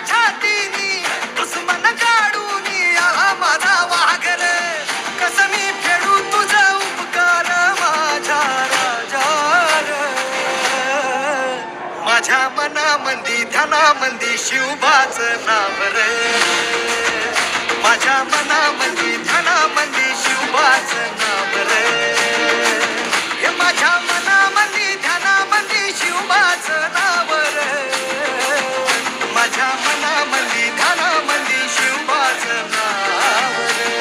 छातीनी दुश्मन काढून आला माझा वाघर. कस मी फेडू तुझा उपकार माझ्या राजा र. माझ्या मनामंदी ध्यानामंदी शिवबाच नाव रे. माझ्या मनामंदी ध्यानामंदी शिवबाच नाव रे. हे माझ्या मनामंदी ध्यानामंदी शिवबाच नाव रे. माझ्या मनामंदी ध्यानामंदी शिवबाच नाव रे.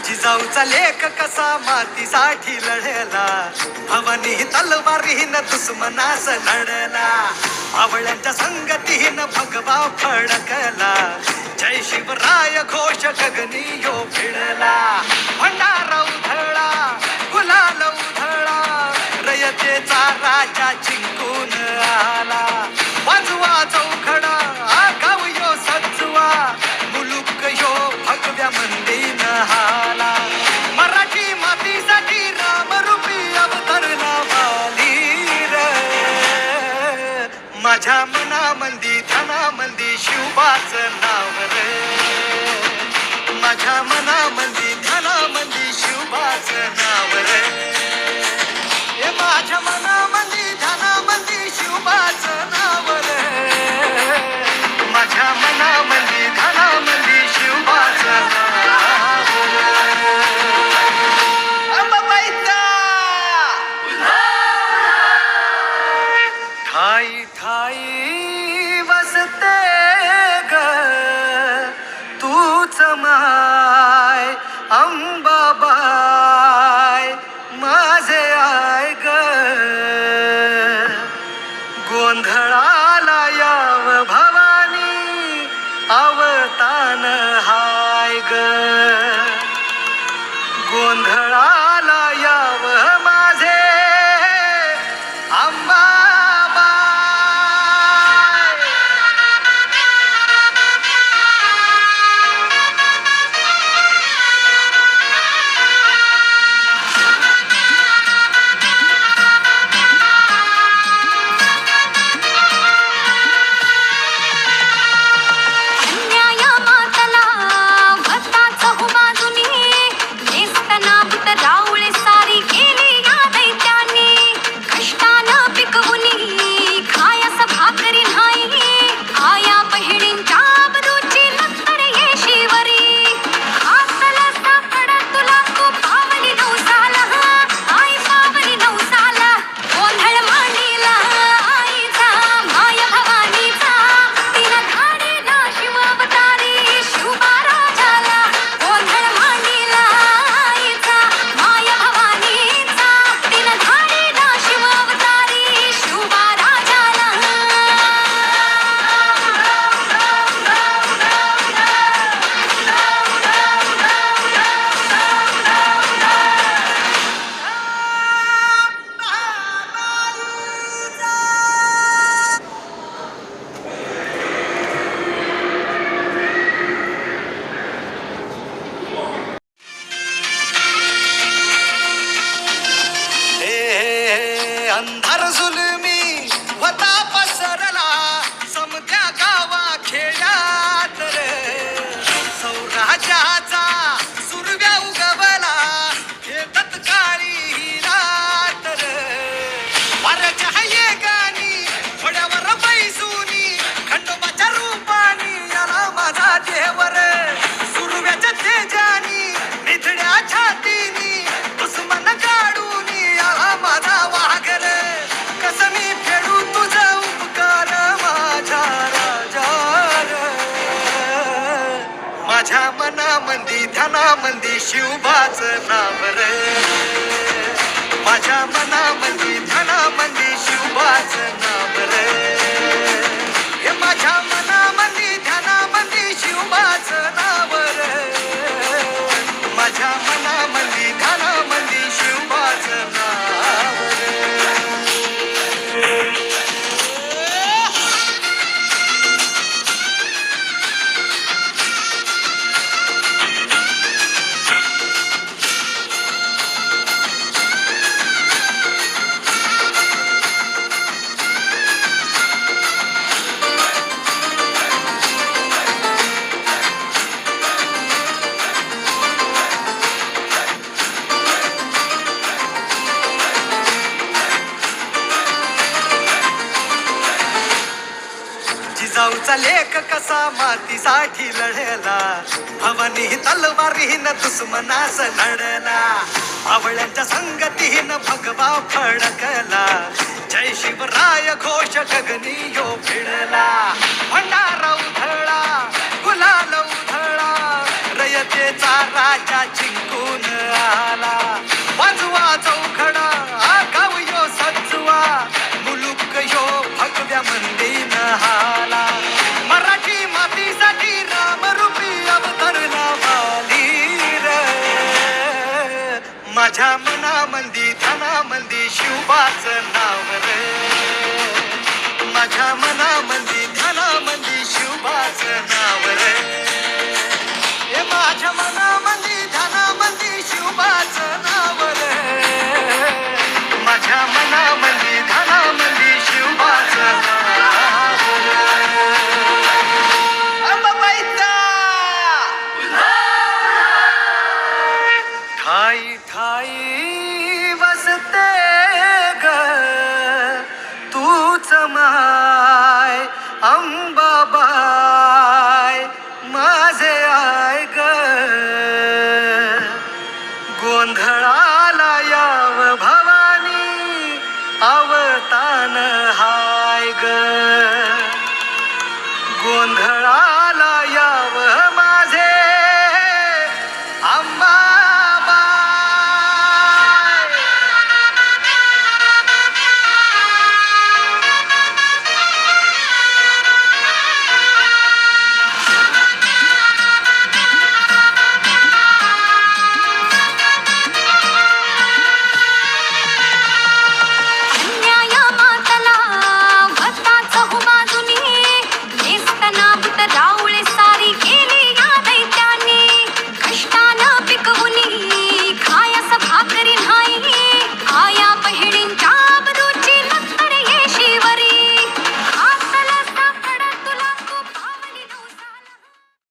जिजाऊचा लेख कसा मातीसाठी लढला. भवानी तलवारीन दुश्मनास लढला. आवळ्यांच्या संगतीन भगवा फडकला. जय शिवराय घोष गगनी यो भिडला. भंडारा उधळला गुलाल उधळला. रयतेचा राजा जिंकून आला. वाजवा चौखडा गाव यो सजवा. मुलुक यो भगव्या मंदीन हाला. मराठी मातीसाठी रामरूपी अवतरला वाली रे. माझ्या मनामंदी ध्यानामंदी शिवबाच नाव रे. माझ्या मनामंदी ध्यानामंदी शिवबाच नाव रे. हे माझ्या मनामंदी ध्यानामंदी शिवबाच नाव रे. माझ्या मनामंदी ध्यानामंदी शिवबाच नाव रे. अंबाबाईचा ठाई ठाई बसते ग तूच माय अंबाबाई माझे आय ग. गोंधळाला याव भवानी अवतान हाय ग. गोंधळाला याव माझे अंबाबाई. अंधार जुलमी होता पसरला समत्या गावा खेड्यात रे. सौराज्याचा सुरव्या उगवला हे तत्काळी रात रे. वाऱ्याच्या गाणी थोड्यावर बैसूनी खंडोबाच्या रूपानी आला माझा देवर. सुरव्याच्या तेजानी निधड्या छातीनी दुश्मन काढून आला माझा वाघर. कस मी फेडू तुझा उपकार माझ्या राजा र. माझ्या मनामंदी ध्यानामंदी शिवबाच नाव रे. माझ्या मनामंदी ध्यानामंदी शिवबाच नाव जिजाऊचा लेख कसा मातीसाठी लढला, भवानी तलवारीन दुश्मनास लढला, आवळ्यांच्या संगतीन भगवा फडकला, जय शिवराय घोष गगनी यो भिडला, भंडारा उधळा गुलाल उधळा, रयतेचा राजा जिंकून आला, वाजवा चौखडा गाव यो सजवा, मुलुक यो भगव्या मंदीन हाला, मराठी मातीसाठी रामरूपी अवतरला वालीर, माझ्या मनामंदी ध्यानामंदी शिवबाचं नाव रे, माझ्या मनामंदी ध्यानामंदी शिवबाचं नाव रे, हे माझ्या मनामंदी ध्यानामंदी शिवबाचं नाव रे, माझ्या मनामंदी ध्यानामंदी शिवबाचं नाव रे. अंबाबाईचा ठाई ठाई बसते ग तूच माय अंबाबाई, माझे आय ग गोंधळाला याव भवानी, अवतान हाय ग गोंधळा